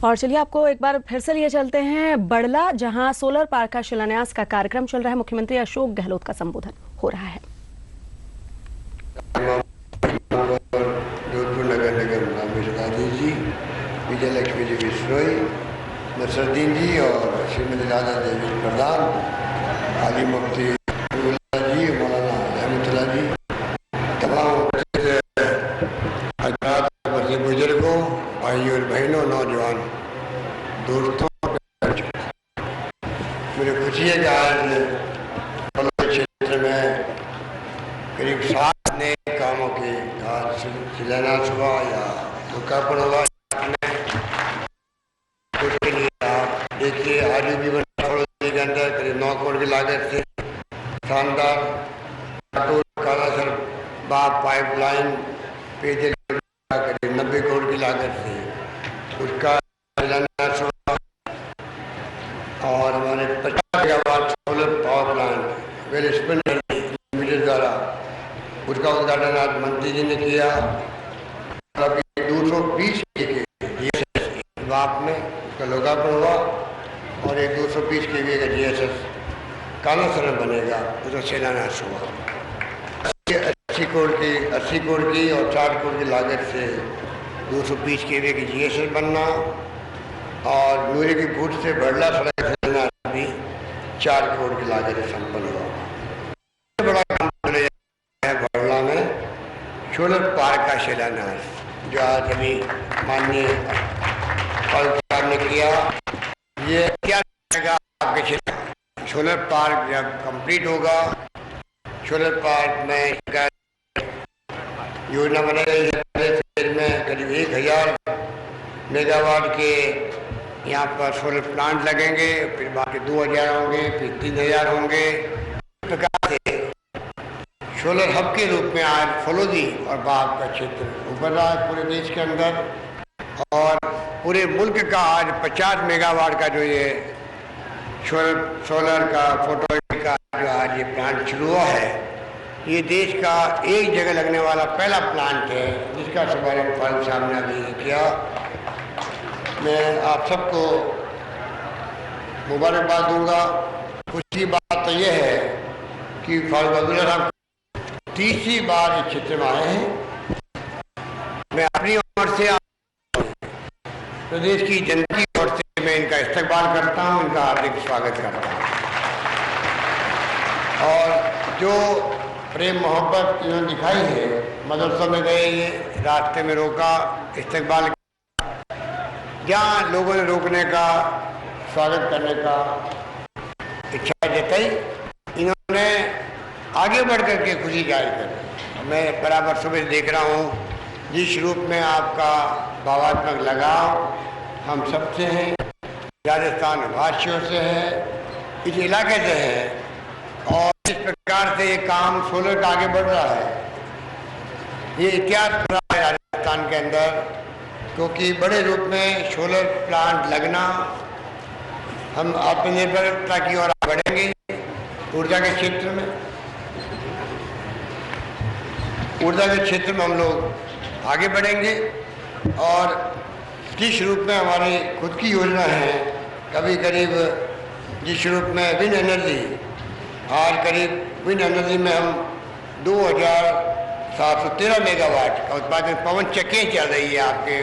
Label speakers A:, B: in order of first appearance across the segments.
A: और चलिए आपको एक बार फिर से लिए चलते हैं बड़ला, जहां सोलर पार्क का शिलान्यास का कार्यक्रम चल रहा है। मुख्यमंत्री अशोक गहलोत का संबोधन हो रहा है।
B: जोधपुर नगर निगम रामेश जी, विजय लक्ष्मी जी बिश्नोई, नसरुद्दीन जी और श्रीमती राधा देवी प्रधान, आली मुफ्ती जी, मौलाना रहमतुल्लाह जी, तमाम बुजुर्गों, भाइयों और बहनों, नौजवान दोस्तों, मुझे खुशी है कि आज क्षेत्र में करीब 7 नए कामों के शिलान्यास हुआ या लोकार्पण हुआ। उसके लिए आप देखिए आरयूबी के अंदर करीब 9 करोड़ की लागत से शानदार कालासर बाग पाइपलाइन पेयजल करीब 90 करोड़ की लागत से उसका शिलान्यास हुआ। और हमारे 50 megawatt solar power plant Welspun limited द्वारा उसका उद्घाटन आज मंत्री जी ने किया। अभी 220 के वाप में उसका लोकार्पण हुआ और एक 220 के का GSS कालासर में बनेगा, उसका शिलान्यास हुआ। 80 करोड़ की और 4 करोड़ की लागत से 220 के की GSS बनना और नूरे की फूट से बड़ला सड़क शिलान्यास भी 4 करोड़ की लागत से संपन्न हुआ। बड़ा काम है बड़ला में सोलर पार्क का शिलान्यास, जो आज अभी माननीय साहब ने किया। ये क्या आपके क्षेत्र सोलर पार्क जब कंप्लीट होगा, सोलर पार्क में योजना बनाई गई में करीब 1000 मेगावाट के यहाँ पर सोलर प्लांट लगेंगे, फिर बाकी 2000 होंगे, फिर 3000 होंगे। इस प्रकार से सोलर हब के रूप में आज फलोदी और बाग का क्षेत्र उभर रहा है पूरे देश के अंदर। और पूरे मुल्क का आज 50 मेगावाट का जो ये सोलर का फोटोवोल्टिक का जो आज ये प्लांट शुरू हुआ है, ये देश का एक जगह लगने वाला पहला प्लांट है, जिसका शुभारंभ फारूक साहब ने अभी किया। मैं आप सबको मुबारकबाद दूंगा। खुशी बात तो यह है कि फारूक अब्दुल्ला साहब तीसरी बार इस क्षेत्र में आए हैं। मैं अपनी ओर से प्रदेश की जनता की ओर से मैं इनका इस्तकबाल करता हूं, इनका हार्दिक स्वागत करता हूं। और जो प्रेम मोहब्बत इन्होंने दिखाई है, मदरसों में गए, ये रास्ते में रोका, इस्तकबाल, जहाँ लोगों ने रोकने का, स्वागत करने का इच्छा जताई, इन्होंने आगे बढ़ करके खुशी जाहिर कर। मैं बराबर सुबह देख रहा हूँ जिस रूप में आपका भावात्मक लगाव हम सबसे हैं, राजस्थान वासियों से है, इस इलाके से है। और इस प्रकार से ये काम सोलर का आगे बढ़ रहा है, ये इतिहास बन रहा है राजस्थान के अंदर, क्योंकि बड़े रूप में सोलर प्लांट लगना, हम आत्मनिर्भरता की ओर बढ़ेंगे। ऊर्जा के क्षेत्र में हम लोग आगे बढ़ेंगे और जिस रूप में हमारी खुद की योजना है, कभी करीब जिस रूप में विंड एनर्जी, आज करीब विंड एनर्जी में हम 2713 मेगावाट का उत्पादन, पवन चक्कियाँ चल रही है आपके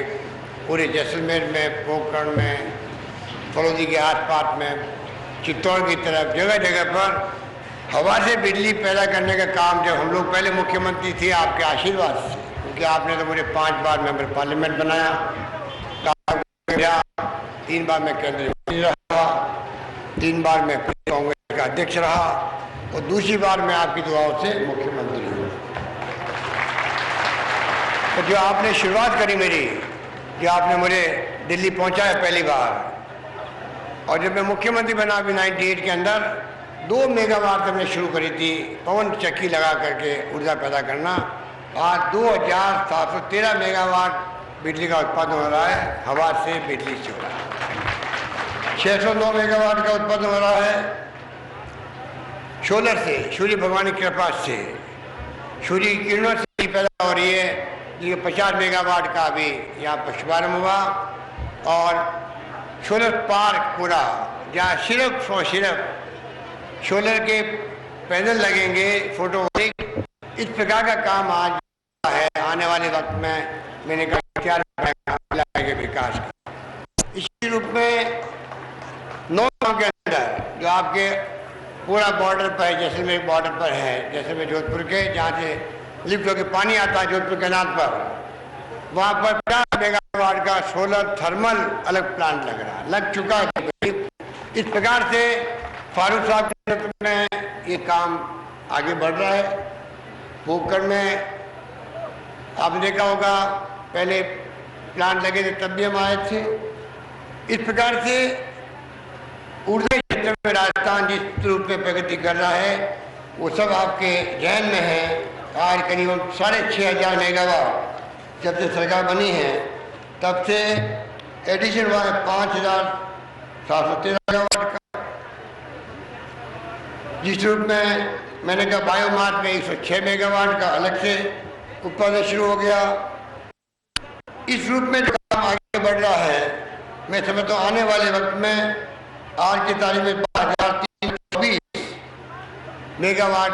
B: पूरे जैसलमेर में, पोखरण में, फलोदी के आसपास में, चित्तौड़ की तरफ, जगह जगह पर हवा से बिजली पैदा करने का काम जब हम लोग पहले मुख्यमंत्री थे आपके आशीर्वाद से, क्योंकि आपने तो मुझे 5 बार मेंबर पार्लियामेंट बनाया, 3 बार मैं केंद्रीय मंत्री रहा, 3 बार मैं कांग्रेस का अध्यक्ष रहा और दूसरी बार मैं आपकी दुआओं से मुख्यमंत्री हूँ। तो जो आपने शुरुआत करी मेरी, जो आपने मुझे दिल्ली पहुँचाया पहली बार, और जब मैं मुख्यमंत्री बना अभी 98 के अंदर 2 मेगावाट हमने शुरू करी थी पवन चक्की लगा करके ऊर्जा पैदा करना। आज 2713 मेगावाट बिजली का उत्पादन हो रहा है, हवा से, बिजली से हो रहा है। 609 मेगावाट का उत्पादन हो रहा है सोलर से, सूर्य भगवान की कृपा से, सूर्य की किरणों से पैदा हो रही है। ये 50 मेगावाट का अभी यहाँ पर शुभारम्भ हुआ और सोलर पार्क पूरा, जहाँ सिर्फ और सिर्फ सोलर के पैनल लगेंगे, फोटोवोल्टिक, इस प्रकार का काम आज है। आने वाले वक्त में मैंने कहा 4 लगेगा विकास का। इसी रूप में 9 गाँव के अंदर जो आपके पूरा बॉर्डर पर है, जैसलमेर बॉर्डर पर है, जैसलमेर जोधपुर के, जहाँ से लिफ्ट होकर पानी आता है जोधपुर कैनाल पर, वहाँ पर 50 मेगावाट का सोलर थर्मल अलग प्लांट लग चुका है। इस प्रकार से फारूक साहब के नेतृत्व में ये काम आगे बढ़ रहा है। पोखर में आपने देखा होगा पहले प्लांट लगे थे तब भी हम आए थे। इस प्रकार से ऊर्जा क्षेत्र में राजस्थान जिस रूप में प्रगति कर रहा है वो सब आपके जहन में है। आज करीबन 6,500 मेगावाट जब से सरकार बनी है तब से एडिशन हुआ है 5,713 मेगावाट का। जिस रूप में मैंने कहा बायोमास में 106 मेगावाट का अलग से उत्पादन शुरू हो गया। इस रूप में जो काम आगे बढ़ रहा है, मैं समझता हूँ आने वाले वक्त में आज की तारीख में 5,324 मेगावाट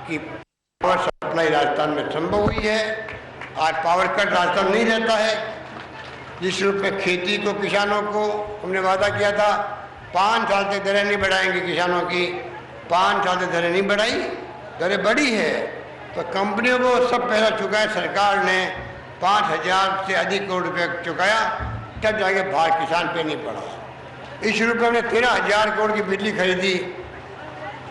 B: की पावर सप्लाई राजस्थान में संभव हुई है। आज पावर कट राजस्थान नहीं रहता है। जिस रूप में खेती को, किसानों को हमने वादा किया था 5 साल से दरें नहीं बढ़ाएंगे किसानों की, 5 साल से दरें नहीं बढ़ाई, दरें बढ़ी है। तो कंपनियों को सब पैसा चुकाया, सरकार ने 5,000 से अधिक करोड़ रुपये चुकाया, तब जाके भार किसान पे नहीं पड़ा। इस रूप में हमने 13,000 करोड़ की बिजली खरीदी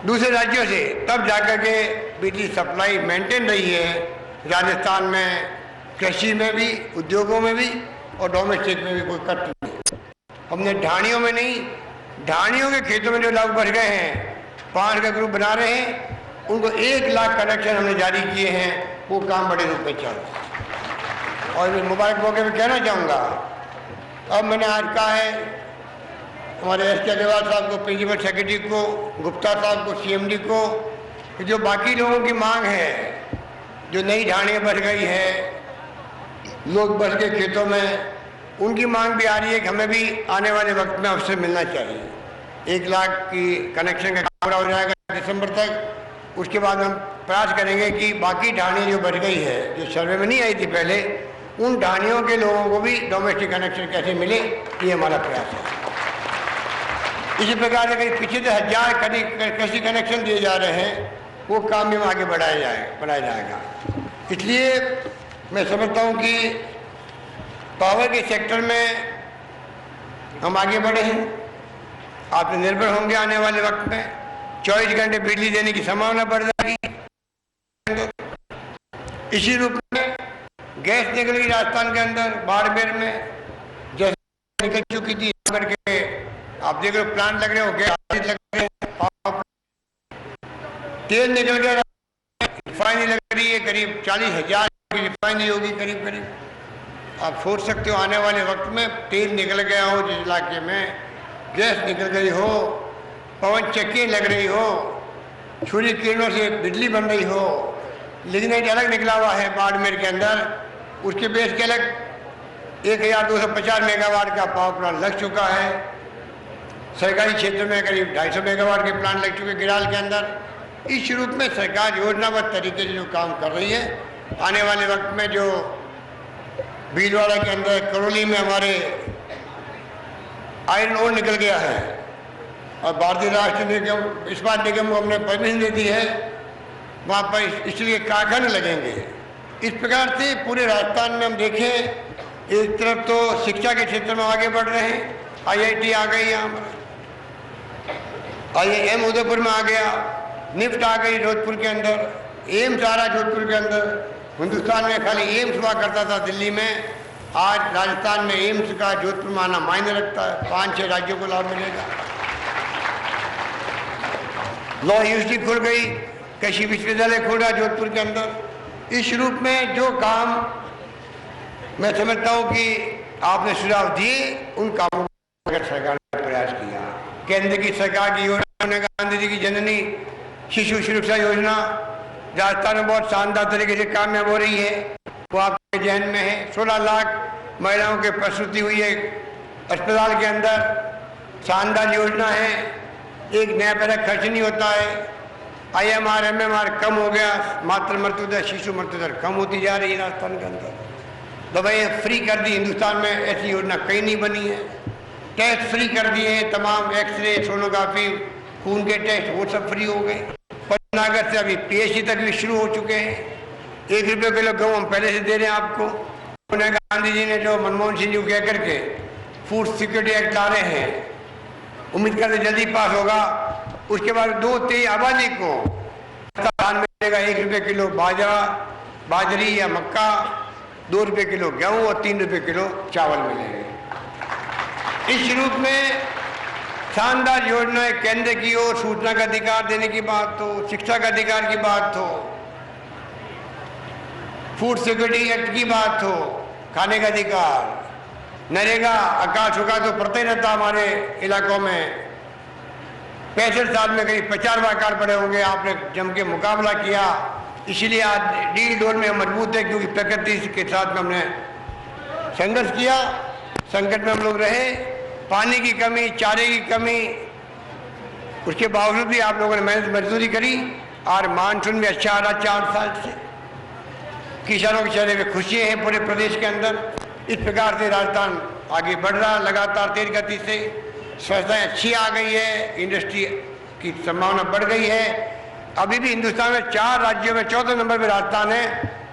B: दूसरे राज्यों से, तब जाकर के बिजली सप्लाई मेंटेन रही है राजस्थान में, कृषि में भी, उद्योगों में भी और डोमेस्टिक में भी कोई कट नहीं। हमने ढाणियों में नहीं, ढाणियों के खेतों में जो लोग बढ़ गए हैं, 5 का ग्रुप बना रहे हैं, उनको 1 लाख कनेक्शन हमने जारी किए हैं। वो काम बड़े रूप में चल रहा है। और मैं मोबाइल मौके पर कहना चाहूँगा, अब मैंने आज कहा है हमारे एस के अग्रवाल साहब को, प्रिंसिपल सेक्रेटरी को, गुप्ता साहब को, CMD को, कि जो बाकी लोगों की मांग है, जो नई ढाणियाँ बढ़ गई है, लोग बढ़ के खेतों में, उनकी मांग भी आ रही है कि हमें भी आने वाले वक्त में अवसर मिलना चाहिए। 1 लाख की कनेक्शन का पूरा हो जाएगा दिसंबर तक। उसके बाद हम प्रयास करेंगे कि बाकी ढाणियाँ जो बढ़ गई है, जो सर्वे में नहीं आई थी पहले, उन ढाणियों के लोगों को भी डोमेस्टिक कनेक्शन कैसे मिले, ये हमारा प्रयास है। इसी प्रकार से करीब 75,000 कृषि कनेक्शन दिए जा रहे हैं, वो काम भी आगे बढ़ाया जाएगा। इसलिए मैं समझता हूँ कि पावर के सेक्टर में हम आगे बढ़े हैं, आत्मनिर्भर होंगे आने वाले वक्त में। 24 घंटे बिजली देने की संभावना बढ़ जाएगी। इसी रूप में गैस निकल गई राजस्थान के अंदर, बाड़मेर में जैसे निकल चुकी थी, करके आप देख रहे हो प्लांट लग रहे हो, गैस लग रहे हैं, तेल निकल गया, रिफाइनरी लग रही है, करीब 40,000 की रिफाइनरी होगी करीब। आप सोच सकते हो आने वाले वक्त में तेल निकल गया हो जिस इलाके में, गैस निकल गई हो, पवन चक्की लग रही हो, सूर्य किरणों से बिजली बन रही हो, लिग्नाइट अलग निकला हुआ है बाड़मेर के अंदर, उसके बेस के अलग 1,250 मेगावाट का पावर प्लांट लग चुका है। सरकारी क्षेत्र में करीब 250 मेगावाट के प्लांट लग चुके गिराल के अंदर। इस रूप में सरकार योजनाबद्ध तरीके से जो काम कर रही है, आने वाले वक्त में जो भीलवाड़ा के अंदर करौली में हमारे आयरन ओर निकल गया है और भारतीय राष्ट्रीय निगम, इस्पात निगम को हमने परमिशन दे दी है, वहाँ पर इसलिए कारखाने लगेंगे। इस प्रकार से पूरे राजस्थान में हम देखें, एक तरफ तो शिक्षा के क्षेत्र में आगे बढ़ रहे हैं, IIT आ गई, यहाँ पर IIM उदयपुर में आ गया, निफ्ट आ गई जोधपुर के अंदर, एम्स आ रहा जोधपुर के अंदर। हिंदुस्तान में खाली एम्स हुआ करता था दिल्ली में, आज राजस्थान में एम्स का जोधपुर में आना मायने रखता है। 5-6 राज्यों को लाभ मिलेगा। लॉ यूनिवर्सिटी खुल गई, कृषि विश्वविद्यालय खुल रहा जोधपुर के अंदर। इस रूप में जो काम मैं समझता हूँ कि आपने सुझाव दिए, उन कामों को सरकार ने प्रयास किया। केंद्र की सरकार की योजना, गांधी जी की जननी शिशु सुरक्षा योजना राजस्थान में बहुत शानदार तरीके से कामयाब हो रही है, वो आपके जहन में है। 16 लाख महिलाओं के प्रसूति हुई है अस्पताल के अंदर शानदार योजना है, एक नया पैसा खर्च नहीं होता है, IMR MMR कम हो गया, मातृ मृत्यु दर शिशु मृत्यु दर कम होती जा रही है राजस्थान के अंदर, दवाइयाँ फ्री कर दी, हिंदुस्तान में ऐसी योजना कहीं नहीं बनी है, टेस्ट फ्री कर दिए, तमाम एक्सरे सोनोग्राफी खून के टेस्ट वो सब फ्री हो गए। 15 अगस्त से अभी PHC तक भी शुरू हो चुके हैं। 1 रुपये किलो गेहूँ हम पहले से दे रहे हैं आपको। गांधी जी ने जो मनमोहन सिंह जी को कह करके फूड सिक्योरिटी एक्ट ला रहे हैं, उम्मीद करते जल्दी पास होगा। उसके बाद 2-3 आबादी को धान मिलेगा, 1 रुपये किलो बाजरी या मक्का, 2 रुपये किलो गेहूँ और 3 रुपये किलो चावल मिलेंगे। इस रूप में शानदार योजनाएं केंद्र की ओर, सूचना का अधिकार देने की बात हो, शिक्षा का अधिकार की बात हो, फूड सिक्योरिटी एक्ट की बात हो, खाने का अधिकार, नरेगा, अकाल सूखा तो पड़ता ही रहता हमारे इलाकों में। 65 साल में करीब 50वां अकाल पड़े होंगे, आपने जम के मुकाबला किया, इसलिए आज डील डोल में मजबूत है, क्योंकि प्रकृति के साथ में हमने संघर्ष किया, संकट में हम लोग रहे, पानी की कमी, चारे की कमी, उसके बावजूद भी आप लोगों ने मेहनत मजदूरी करी और मानसून में अच्छा आ रहा 4 साल से, किसानों के चेहरे में खुशियाँ हैं पूरे प्रदेश के अंदर। इस प्रकार से राजस्थान आगे बढ़ रहा लगातार तेज गति से, स्वच्छता अच्छी आ गई है, इंडस्ट्री की संभावना बढ़ गई है। अभी भी हिंदुस्तान में 4 राज्यों में 14 नंबर पे राजस्थान है,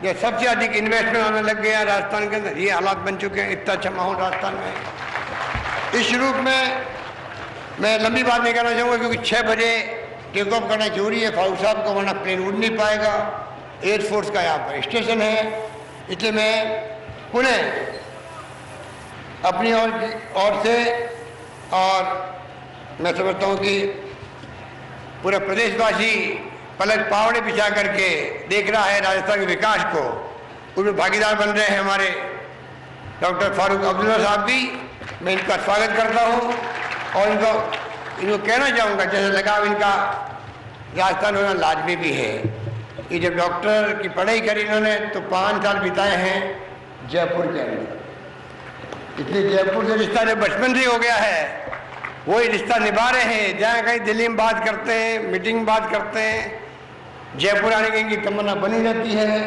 B: जो सबसे अधिक इन्वेस्टमेंट आने लग गया राजस्थान के अंदर। ये हालात बन चुके हैं, इतना अच्छा माहौल राजस्थान में। इस रूप में मैं लंबी बात नहीं करना चाहूँगा, क्योंकि 6 बजे टेक ऑफ करना जरूरी है फारूक साहब को, वरना प्लेन उड़ नहीं पाएगा। एयरफोर्स का यहाँ पर स्टेशन है, इसलिए मैं पुनः अपनी ओर से और मैं समझता हूँ कि पूरा प्रदेशवासी पलक पावड़े बिछा करके देख रहा है राजस्थान के विकास को, उसमें भागीदार बन रहे हैं हमारे डॉक्टर फारूक अब्दुल्ला साहब भी। मैं इनका स्वागत करता हूँ और इनको कहना चाहूँगा, जैसे लगाव इनका राजस्थान होना लाजमी भी है। ये जब डॉक्टर की पढ़ाई करी इन्होंने तो 5 साल बिताए हैं जयपुर के अंदर, इसलिए जयपुर से रिश्ता जो बचपन से हो गया है वही रिश्ता निभा रहे हैं। जहाँ कहीं दिल्ली में बात करते हैं, मीटिंग में बात करते हैं, जयपुर आने की इनकी तमन्ना बनी रहती है,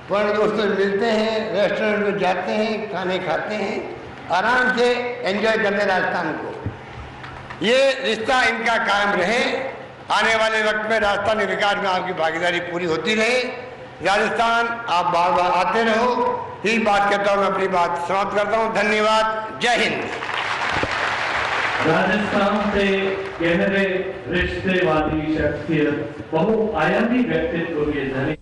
B: पुराने दोस्तों से मिलते हैं, रेस्टोरेंट में जाते हैं, खाने खाते हैं, आराम से एंजॉय करते राजस्थान को। ये रिश्ता इनका कायम रहे, आने वाले वक्त में राजस्थान के विकास में आपकी भागीदारी पूरी होती रहे। राजस्थान आप बार बार आते रहो, यही बात कहता हूँ, मैं अपनी बात समाप्त करता हूँ। धन्यवाद, जय हिंद।
C: राजस्थान से गहरे रिश्ते वाली शख्सियत, बहुआयामी व्यक्तित्व के धनी